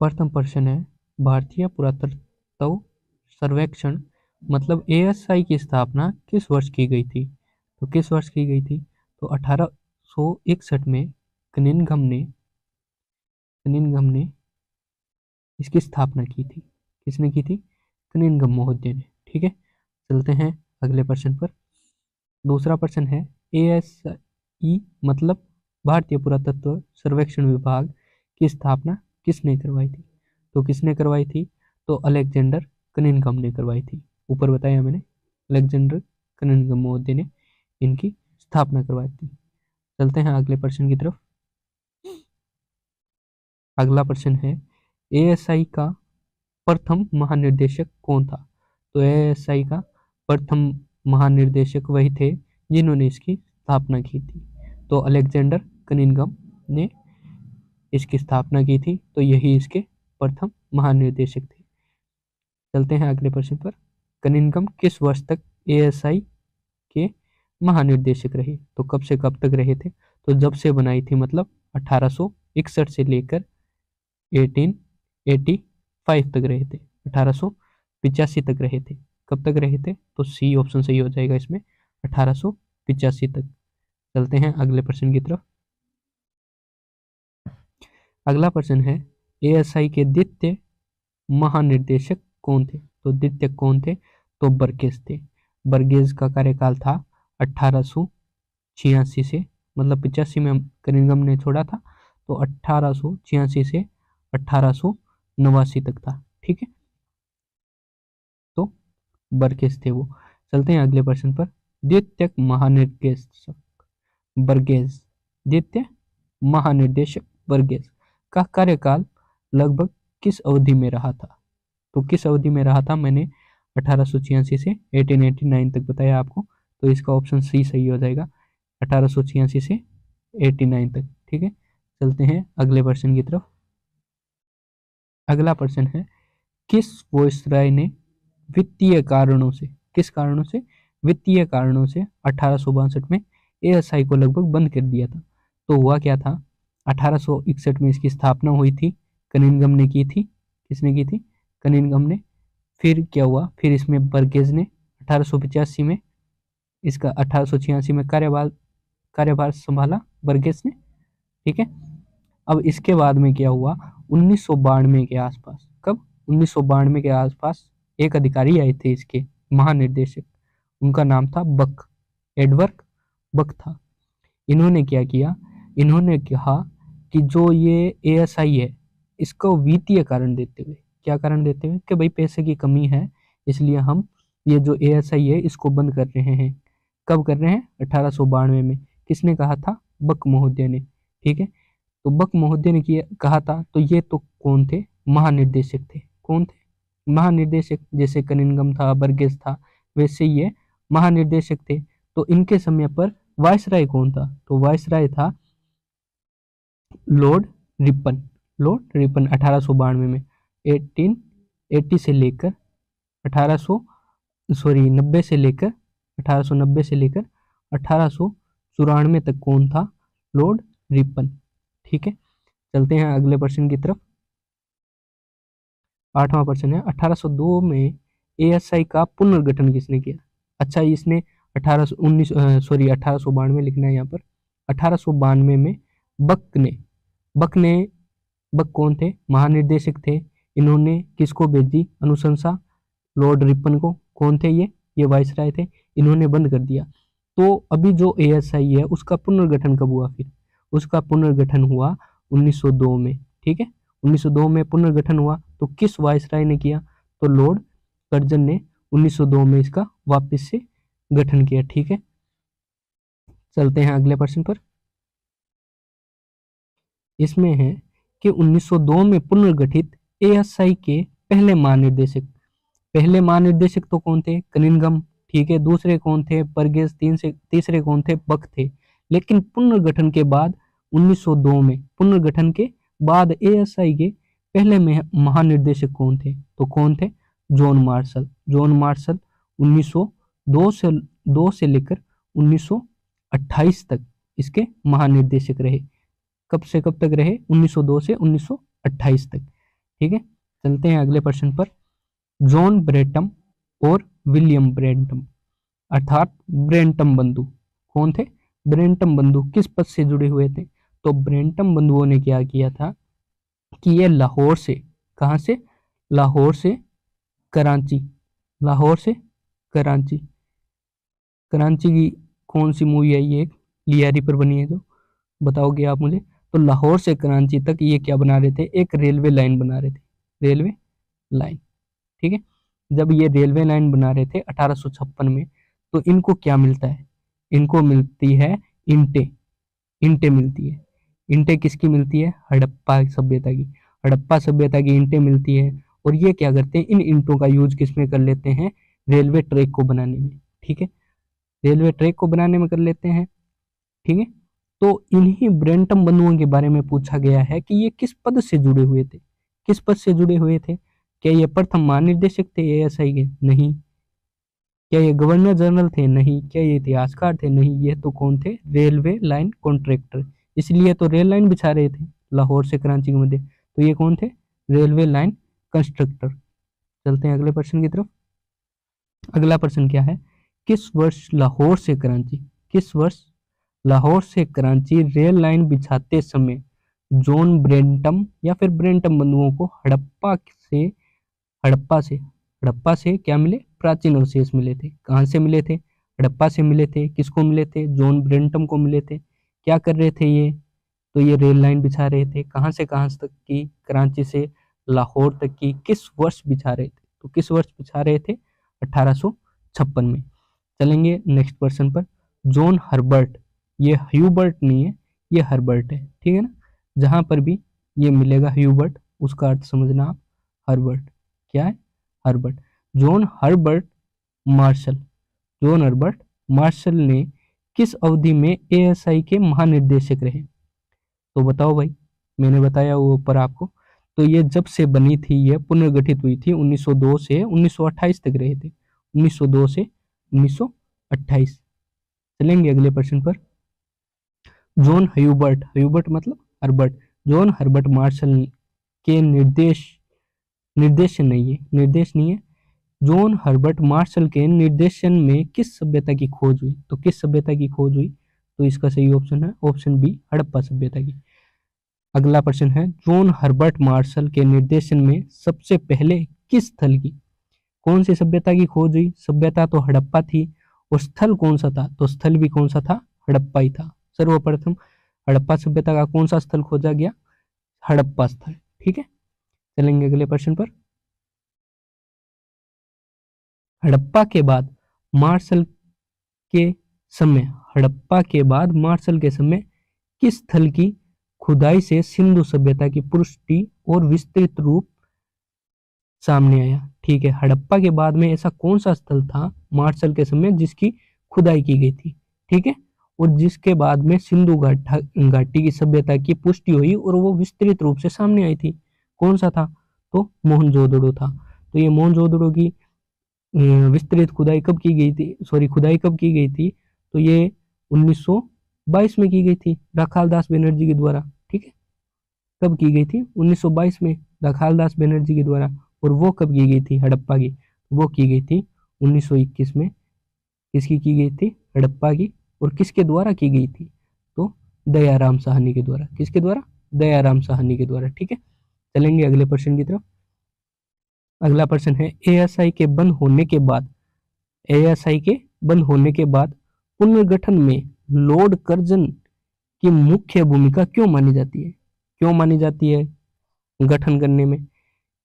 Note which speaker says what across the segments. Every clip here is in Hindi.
Speaker 1: प्रथम प्रश्न है, भारतीय पुरातत्व सर्वेक्षण मतलब एएसआई की स्थापना किस वर्ष की गई थी? तो किस वर्ष की गई थी? तो 1861 में कनिंघम ने इसकी स्थापना की थी। किसने की थी? कनिंघम महोदय ने। ठीक है, चलते हैं अगले प्रश्न पर। दूसरा प्रश्न है, एएसआई मतलब भारतीय पुरातत्व सर्वेक्षण विभाग की स्थापना किसने करवाई थी? तो किसने करवाई थी? तो अलेक्जेंडर कनिंघम ने करवाई थी। ऊपर बताया मैंने, अलेक्जेंडर कनिंघम महोदय ने इनकी स्थापना करवाई थी। चलते हैं अगले प्रश्न की तरफ। अगला प्रश्न है, एएसआई का प्रथम महानिर्देशक कौन था? तो एएसआई का प्रथम महानिर्देशक वही थे जिन्होंने इसकी स्थापना की थी। तो अलेक्जेंडर कनिंघम ने इसकी स्थापना की थी, तो यही इसके प्रथम महानिर्देशक थे। चलते हैं अगले प्रश्न पर। कनिंघम किस वर्ष तक एएसआई के महानिर्देशक रहे? तो कब से कब तक रहे थे? तो जब से बनाई थी, मतलब 1861 से लेकर 1885 तक रहे थे। 1885 तक रहे थे। कब तक रहे थे? तो सी ऑप्शन सही हो जाएगा इसमें, 1885 तक। चलते हैं अगले प्रश्न की तरफ। अगला प्रश्न है, एएसआई के द्वितीय महानिर्देशक कौन थे? तो द्वितीय कौन थे? तो बर्गेस थे। बर्गेस का कार्यकाल था 1886 से, मतलब 85 में कनिंघम ने छोड़ा था, तो 1886 से 1889 तक था। ठीक है, तो बर्गेस थे वो। चलते हैं अगले प्रश्न पर। द्वितीय महानिर्देशक बर्गेस, द्वितीय महानिर्देशक बर्गेस का कार्यकाल लगभग किस अवधि में रहा था? तो किस अवधि में रहा था? मैंने 1886 से 1889 तक बताया आपको, तो इसका ऑप्शन सी सही हो जाएगा, 1886 से 89 तक। ठीक है, चलते हैं अगले प्रश्न की तरफ। अगला प्रश्न है, किस वायसराय ने वित्तीय कारणों से, किस कारणों से? वित्तीय कारणों से 1862 में एएसआई को लगभग बंद कर दिया था। तो हुआ क्या था? 1861 में इसकी स्थापना हुई थी, कनिंघम ने की थी। किसने की थी? कनिंघम ने। फिर क्या हुआ? फिर इसमें बर्गेस ने 1885 में इसका 1886 में कार्यभार संभाला बर्गेस ने। ठीक है, अब इसके बाद में क्या हुआ? 1992 के आसपास, कब? 1992 के आसपास एक अधिकारी आए थे इसके महानिर्देशक, उनका नाम था बक, एडवर्ड बक था। इन्होंने क्या किया? इन्होंने कहा कि जो ये एएसआई है, इसको वित्तीय कारण देते हुए, क्या कारण देते हुए? कि भाई पैसे की कमी है, इसलिए हम ये जो एएसआई है इसको बंद कर रहे हैं। कब कर रहे हैं? 1892 में। किसने कहा था? बक महोदय ने। ठीक है, तो बक महोदय ने किया कहा था, तो ये तो कौन थे? महानिर्देशक थे। कौन थे? महानिर्देशक। जैसे कनिंघम था, बर्गेस था, वैसे ये महानिर्देशक थे। तो इनके समय पर वायसराय कौन था? तो वायसराय था लॉर्ड रिपन। लॉर्ड रिपन 1892 में, 1880 से लेकर 90 से लेकर 1890 से लेकर 1894 तक कौन था? Lord Ripon. ठीक है, चलते हैं अगले प्रश्न की तरफ। 8वां प्रश्न है, 1802 में एएसआई का पुनर्गठन किसने किया? अच्छा, इसने 1892 लिखना है यहाँ पर। 1892 में बक कौन थे? महानिर्देशक थे। इन्होंने किसको भेजी अनुशंसा? लॉर्ड रिपन को। कौन थे ये वायसराय थे। इन्होंने बंद कर दिया। तो अभी जो एएसआई है उसका पुनर्गठन कब हुआ? फिर उसका पुनर्गठन हुआ 1902 में। ठीक है, 1902 में पुनर्गठन हुआ। तो किस वायसराय ने किया? तो लॉर्ड कर्जन ने 1902 में इसका वापस से गठन किया। ठीक है, चलते हैं अगले प्रश्न पर। इसमें है कि 1902 में पुनर्गठित एएसआई के पहले महानिर्देशक तो कौन थे? कनिंघम। ठीक है, दूसरे कौन थे? बर्गेस। तीसरे कौन थे? बक थे। लेकिन पुनर्गठन के बाद 1902 में, पुनर्गठन के बाद एएसआई के पहले महानिर्देशक कौन थे? तो कौन थे? John Marshall. जॉन मार्शल 1902 से लेकर 1928 तक इसके महानिर्देशक रहे। कब से कब तक रहे? 1902 से 1928 तक। ठीक है, चलते हैं अगले प्रश्न पर। जॉन ब्रेटम और विलियम ब्रेंटम अर्थात ब्रेंटम बंधु कौन थे? ब्रेंटम बंधु किस पद से जुड़े हुए थे? तो ब्रेंटम बंधुओं ने क्या किया था कि ये लाहौर से, कहां से? लाहौर से कराची, लाहौर से कराची, कराची की कौन सी मूवी आई है, लियारी पर बनी है, जो बताओगे आप मुझे। तो लाहौर से कराची तक ये क्या बना रहे थे? एक रेलवे लाइन बना रहे थे, रेलवे लाइन। ठीक है, जब ये रेलवे लाइन बना रहे थे 1856 में, तो इनको क्या मिलता है? इनको मिलती है इंटे, इंटे मिलती है। इंटे किसकी मिलती है? हड़प्पा सभ्यता की, हड़प्पा सभ्यता की इंटे मिलती है। और ये क्या करते हैं, इन इंटों का यूज किसमें कर लेते हैं? रेलवे ट्रैक को बनाने में। ठीक है, रेलवे ट्रैक को बनाने में कर लेते हैं। ठीक है, तो इन्हीं ब्रेंटम बंधुओं के बारे में पूछा गया है कि ये किस पद से जुड़े हुए थे? किस पद से जुड़े हुए थे? क्या ये प्रथम महानिर्देशक थे एएसआई के? नहीं। क्या ये गवर्नर जनरल थे? नहीं। क्या ये इतिहासकार थे? नहीं। ये तो कौन थे? रेलवे लाइन कॉन्ट्रैक्टर, इसलिए तो रेल लाइन बिछा रहे थे लाहौर से कराची के मध्य। तो ये कौन थे? Railway line constructor. चलते हैं अगले प्रश्न की तरफ। अगला प्रश्न क्या है? किस वर्ष लाहौर से कराची, किस वर्ष लाहौर से कराची रेल लाइन बिछाते समय जॉन ब्रेंटम या फिर ब्रेंटम बंधुओं को हड़प्पा से क्या मिले? प्राचीन अवशेष मिले थे। कहां से मिले थे? हड़प्पा से मिले थे। किसको मिले थे? जॉन ब्रेंटम को मिले थे। क्या कर रहे थे ये? तो ये रेल लाइन बिछा रहे थे। कहां से कहां तक की? कराची से लाहौर तक की। किस वर्ष बिछा रहे थे? तो किस वर्ष बिछा रहे थे? 1856 में। चलेंगे नेक्स्ट क्वेश्चन पर। जॉन हर्बर्ट, ये ह्यूबर्ट नहीं है, ये हर्बर्ट है। ठीक है ना, जहां पर भी ये मिलेगा ह्यूबर्ट, उसका अर्थ समझना आप, हर्बर्ट। क्या है? Herbert. John Herbert Marshall, John Herbert Marshall ने किस अवधि में एएसआई के महानिर्देशक रहे? तो बताओ भाई, मैंने बताया वो ऊपर आपको। तो ये जब से बनी थी, ये पुनर्गठित हुई थी 1902 से 1928 तक रहे थे, 1902 से 1928। चलेंगे अगले प्रश्न पर। जॉन ह्यूबर्ट, ह्यूबर्ट मतलब हर्बर्ट, जॉन हर्बर्ट मार्शल के निर्देशन नहीं है, निर्देश नहीं है। जॉन हर्बर्ट मार्शल के निर्देशन में किस सभ्यता की खोज हुई? तो किस सभ्यता की खोज हुई? तो इसका सही ऑप्शन है ऑप्शन बी, हड़प्पा सभ्यता की। अगला प्रश्न है, जॉन हर्बर्ट मार्शल के निर्देशन में सबसे पहले किस स्थल की, कौन सी सभ्यता की खोज हुई? सभ्यता तो हड़प्पा थी, और स्थल कौन सा था? तो स्थल भी कौन सा था? हड़प्पा ही था। सर्वप्रथम हड़प्पा सभ्यता का कौन सा स्थल खोजा गया? हड़प्पा स्थल। ठीक है, चलेंगे अगले प्रश्न पर। हड़प्पा के बाद मार्शल के समय, हड़प्पा के बाद मार्शल के समय किस स्थल की खुदाई से सिंधु सभ्यता की पुष्टि और विस्तृत रूप सामने आया? ठीक है, हड़प्पा के बाद में ऐसा कौन सा स्थल था मार्शल के समय जिसकी खुदाई की गई थी? ठीक है, और जिसके बाद में सिंधु घाटी की सभ्यता की पुष्टि हुई और वो विस्तृत रूप से सामने आई थी। कौन सा था? तो मोहनजोदड़ो था। तो ये मोहनजोदड़ो की विस्तृत खुदाई कब की गई थी, सॉरी खुदाई कब की गई थी? तो ये 1922 में की गई थी राखाल दास बनर्जी के द्वारा। ठीक है, कब की गई थी? 1922 में राखाल दास बनर्जी के द्वारा। और वो कब की गई थी हड़प्पा की? वो की गई थी 1921 में। किसकी की गई थी? हड़प्पा की। और किसके द्वारा की गई थी? तो दयाराम साहनी के द्वारा। किसके द्वारा? दयाराम साहनी के द्वारा। ठीक है, चलेंगे अगले प्रश्न की तरफ। अगला प्रश्न है, एएसआई के बंद होने के बाद, एएसआई के बंद होने के बाद पुनर्गठन में लॉर्ड कर्जन की मुख्य भूमिका क्यों मानी जाती है? क्यों मानी जाती है गठन करने में?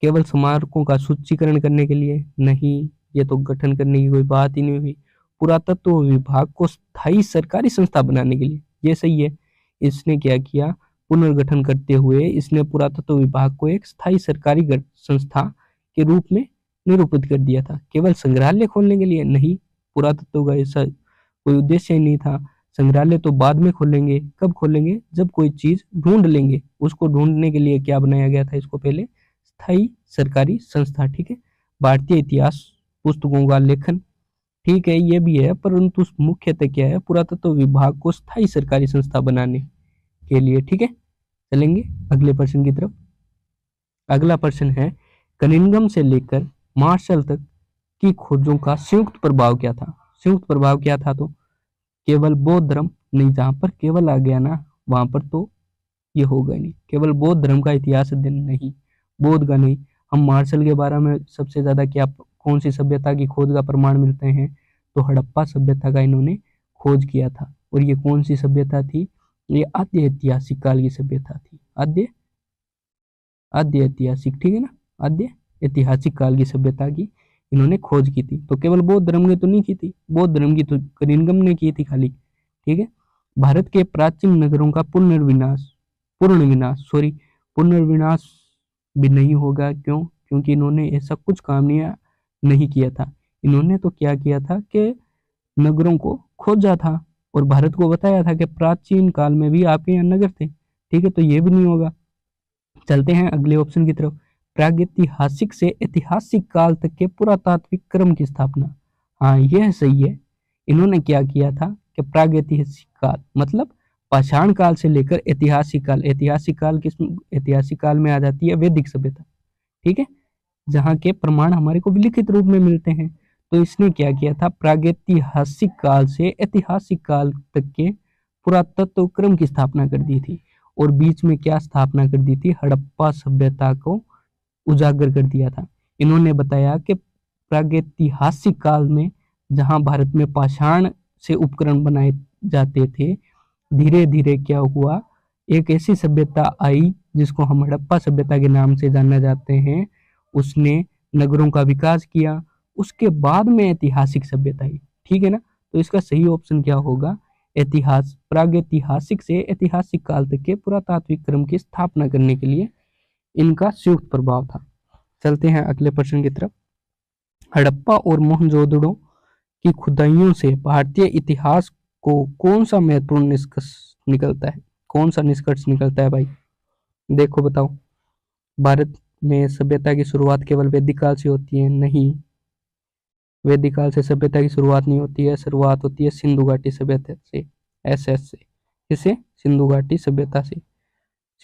Speaker 1: केवल स्मारकों का सूचीकरण करने के लिए? नहीं, ये तो गठन करने की कोई बात ही नहीं हुई। पुरातत्व विभाग को स्थायी सरकारी संस्था बनाने के लिए, ये सही है। इसने क्या किया? पुनर्गठन करते हुए इसने पुरातत्व विभाग को एक स्थायी सरकारी संस्था के रूप में निरूपित कर दिया था। केवल संग्रहालय खोलने के लिए? नहीं, पुरातत्व का ऐसा कोई उद्देश्य ही नहीं था। संग्रहालय तो बाद में खोलेंगे। कब खोलेंगे? जब कोई चीज ढूंढ लेंगे। उसको ढूंढने के लिए क्या बनाया गया था इसको? पहले स्थायी सरकारी संस्था। ठीक है, भारतीय इतिहास पुस्तकों का लेखन, ठीक है, ये भी है, परंतु मुख्यतः क्या है? पुरातत्व विभाग को स्थायी सरकारी संस्था बनाने के लिए। ठीक है, चलेंगे अगले प्रश्न की तरफ। अगला प्रश्न है, कनिंघम से लेकर मार्शल तक की खोजों का संयुक्त प्रभाव क्या था? संयुक्त प्रभाव क्या था? तो केवल बौद्ध धर्म नहीं, जहां पर केवल आ गया ना वहां पर तो ये होगा नहीं। केवल बौद्ध धर्म का इतिहास अध्ययन नहीं, बौद्ध का नहीं, हम मार्शल के बारे में सबसे ज्यादा क्या, कौन सी सभ्यता की खोज का प्रमाण मिलते हैं? तो हड़प्पा सभ्यता का इन्होंने खोज किया था। और ये कौन सी सभ्यता थी? ये आद्य ऐतिहासिक काल की सभ्यता थी। आद्य आद्य ऐतिहासिक, ठीक है ना, आद्य ऐतिहासिक काल की सभ्यता की इन्होंने खोज की थी। तो केवल बौद्ध धर्म ने तो नहीं की थी, बौद्ध धर्म की तो कनिंघम ने की थी खाली, ठीक है। भारत के प्राचीन नगरों का पुनर्विनाश भी नहीं होगा। क्यों? क्योंकि इन्होंने ऐसा कुछ काम नहीं किया था। इन्होंने तो क्या किया था कि नगरों को खोजा था और भारत को बताया था कि प्राचीन काल में भी आपके यहाँ नगर थे, ठीक है। तो ये भी नहीं होगा। चलते हैं अगले ऑप्शन की तरफ। प्रागैतिहासिक से ऐतिहासिक काल तक के पुरातात्विक क्रम की स्थापना। हाँ, यह सही है। इन्होंने क्या किया था कि प्रागैतिहासिक काल मतलब पाषाण काल से लेकर ऐतिहासिक काल, ऐतिहासिक काल में आ जाती है वैदिक सभ्यता, ठीक है, जहाँ के प्रमाण हमारे को लिखित रूप में मिलते हैं। तो इसने क्या किया था? प्रागैतिहासिक काल से ऐतिहासिक काल तक के पुरातत्व क्रम की स्थापना कर दी थी। और बीच में क्या स्थापना कर दी थी? हड़प्पा सभ्यता को उजागर कर दिया था। इन्होंने बताया कि प्रागैतिहासिक काल में जहां भारत में पाषाण से उपकरण बनाए जाते थे, धीरे धीरे क्या हुआ, एक ऐसी सभ्यता आई जिसको हम हड़प्पा सभ्यता के नाम से जाना जाते हैं। उसने नगरों का विकास किया, उसके बाद में ऐतिहासिक सभ्यता आई, ठीक है ना। तो इसका सही ऑप्शन क्या होगा? प्रागैतिहासिक से ऐतिहासिक काल तक के पुरातात्विक क्रम की स्थापना करने के लिए इनका संयुक्त प्रभाव था। चलते हैं अगले प्रश्न की तरफ। हड़प्पा और मोहनजोदड़ो की खुदाइयों से भारतीय इतिहास को कौन सा महत्वपूर्ण निष्कर्ष निकलता है? कौन सा निष्कर्ष निकलता है भाई? देखो बताओ। भारत में सभ्यता की शुरुआत केवल वैदिक काल से होती है? नहीं, वैदिक काल से सभ्यता की शुरुआत नहीं होती है। शुरुआत होती है सिंधु घाटी सभ्यता से, SS से। किसे? सिंधु घाटी सभ्यता से,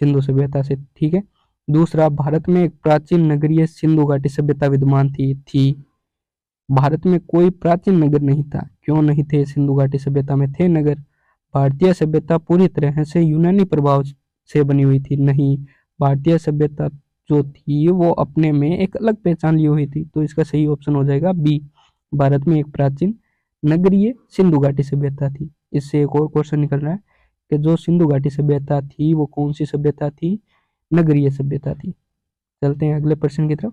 Speaker 1: सिंधु सभ्यता से, ठीक है। दूसरा, भारत में एक प्राचीन नगरीय सिंधु घाटी सभ्यता विद्यमान थी। भारत में कोई प्राचीन नगर नहीं था। क्यों नहीं थे? सिंधु घाटी सभ्यता में थे नगर। भारतीय सभ्यता पूरी तरह से यूनानी प्रभाव से बनी हुई थी? नहीं, भारतीय सभ्यता जो थी वो अपने में एक अलग पहचान ली हुई थी। तो इसका सही ऑप्शन हो जाएगा बी, भारत में एक प्राचीन नगरीय सिंधु घाटी सभ्यता थी। इससे एक और क्वेश्चन निकल रहा है कि जो सिंधु घाटी सभ्यता थी वो कौन सी सभ्यता थी? नगरीय सभ्यता थी। चलते हैं अगले प्रश्न की तरफ।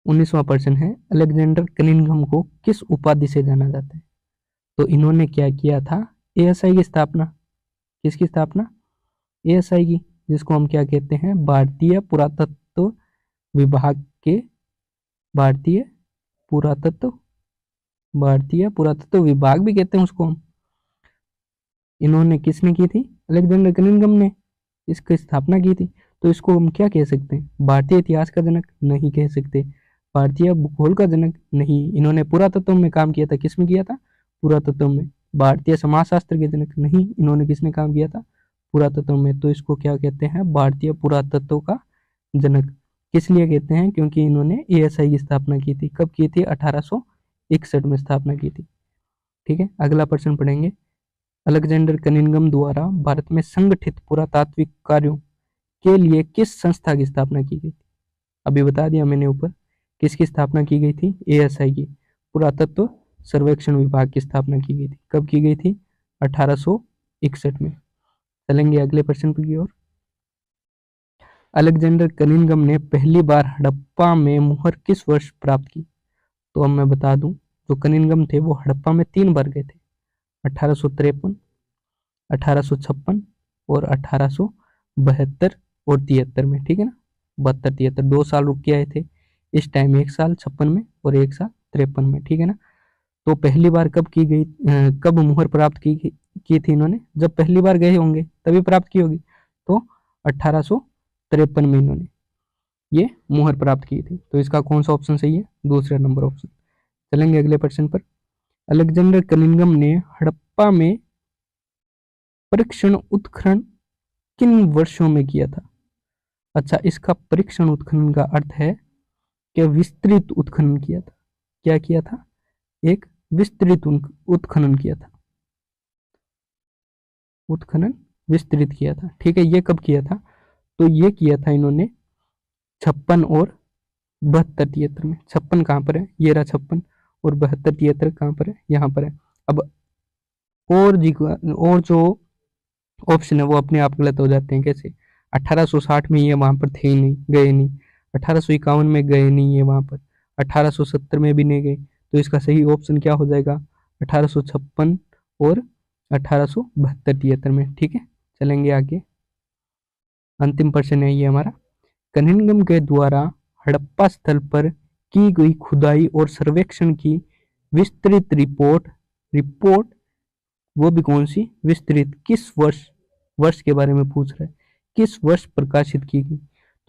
Speaker 1: 19वां प्रश्न है, अलेक्जेंडर कनिंघम को किस उपाधि से जाना जाता है? तो इन्होंने क्या किया था? ASI की स्थापना। किसकी स्थापना? ASI की, जिसको हम क्या कहते हैं? भारतीय पुरातत्व विभाग के, भारतीय पुरातत्व विभाग भी कहते हैं उसको हम। इन्होंने किसने की थी? अलेक्जेंडर कनिंघम ने इसकी स्थापना की थी। तो इसको हम क्या कह सकते हैं? भारतीय इतिहास का जनक? नहीं कह सकते। भारतीय भूगोल का जनक? नहीं। इन्होंने पुरातत्व में काम किया था। किसमें किया था? पुरातत्व में। भारतीय समाजशास्त्र के जनक? नहीं। इन्होंने किसने काम किया था? पुरातत्व में। तो इसको क्या कहते हैं? भारतीय पुरातत्व का जनक। किस लिए कहते हैं? क्योंकि इन्होंने ASI की स्थापना की थी। कब की थी? 1861 में स्थापना की थी, ठीक है। अगला प्रश्न पढ़ेंगे। अलेक्जेंडर कनिंघम द्वारा भारत में संगठित पुरातात्विक कार्यों के लिए किस संस्था की स्थापना की गई थी? अभी बता दिया मैंने ऊपर। किसकी स्थापना की गई थी? ASI की, पुरातत्व सर्वेक्षण विभाग की स्थापना की गई थी। कब की गई थी? 1861 में। चलेंगे अगले प्रश्न की ओर। अलेक्जेंडर कनिंघम ने पहली बार हड़प्पा में मुहर किस वर्ष प्राप्त की? तो अब मैं बता दूं, जो कनिंघम थे वो हड़प्पा में 3 बार गए थे, 1853, 1856 और 1872 और 73 में, ठीक है ना। 72-73 2 साल रुक के आए थे। इस टाइम 1 साल 56 में और 1 साल 53 में, ठीक है ना। तो पहली बार कब की गई, कब मुहर प्राप्त की थी इन्होंने? जब पहली बार गए होंगे तभी प्राप्त की होगी। तो 1853 में इन्होंने ये मुहर प्राप्त की थी। तो इसका कौन सा ऑप्शन सही है? दूसरा नंबर ऑप्शन। चलेंगे अगले प्रश्न पर। अलेक्जेंडर कनिंघम ने हड़प्पा में परीक्षण उत्खनन किन वर्षों में किया था? अच्छा, इसका परीक्षण उत्खनन का अर्थ है कि विस्तृत उत्खनन किया था। क्या किया था? एक विस्तृत उत्खनन किया था। उत्खनन विस्तृत किया था। ठीक है, ये कब किया था? तो ये किया था इन्होंने 56 और 72 73 में। 56 कहाँ पर है? ये रहा 56। और 72 73 कहाँ पर है? यहाँ पर है। अब और जो ऑप्शन है वो अपने आप गलत हो जाते हैं। कैसे? 1860 में ये वहां पर थे ही नहीं, गए नहीं। 1851 में गए नहीं है वहां पर। 1870 में भी नहीं गए। तो इसका सही ऑप्शन क्या हो जाएगा? 1856 और 1872 73 में। ठीक है, चलेंगे आगे। अंतिम प्रश्न है ये हमारा। कनिंघम के द्वारा हड़प्पा स्थल पर की गई खुदाई और सर्वेक्षण की विस्तृत रिपोर्ट रिपोर्ट वो भी कौन सी? विस्तृत। किस वर्ष? वर्ष के बारे में पूछ रहा है। किस वर्ष प्रकाशित की गई?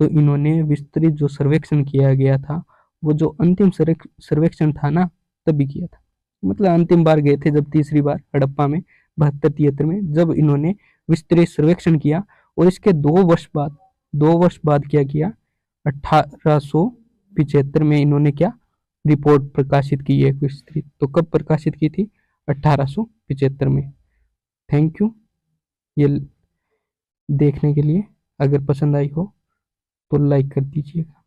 Speaker 1: तो इन्होंने विस्तृत जो सर्वेक्षण किया गया था, वो जो अंतिम सर्वेक्षण था ना, तभी किया था। मतलब अंतिम बार गए थे जब तीसरी बार हड़प्पा में 72 73 में, जब इन्होंने विस्तृत सर्वेक्षण किया। और इसके 2 वर्ष बाद क्या किया? 1875 में इन्होंने क्या रिपोर्ट प्रकाशित की है विस्तृत। तो कब प्रकाशित की थी? 1875 में। थैंक यू ये देखने के लिए। अगर पसंद आई हो तो लाइक कर दीजिएगा।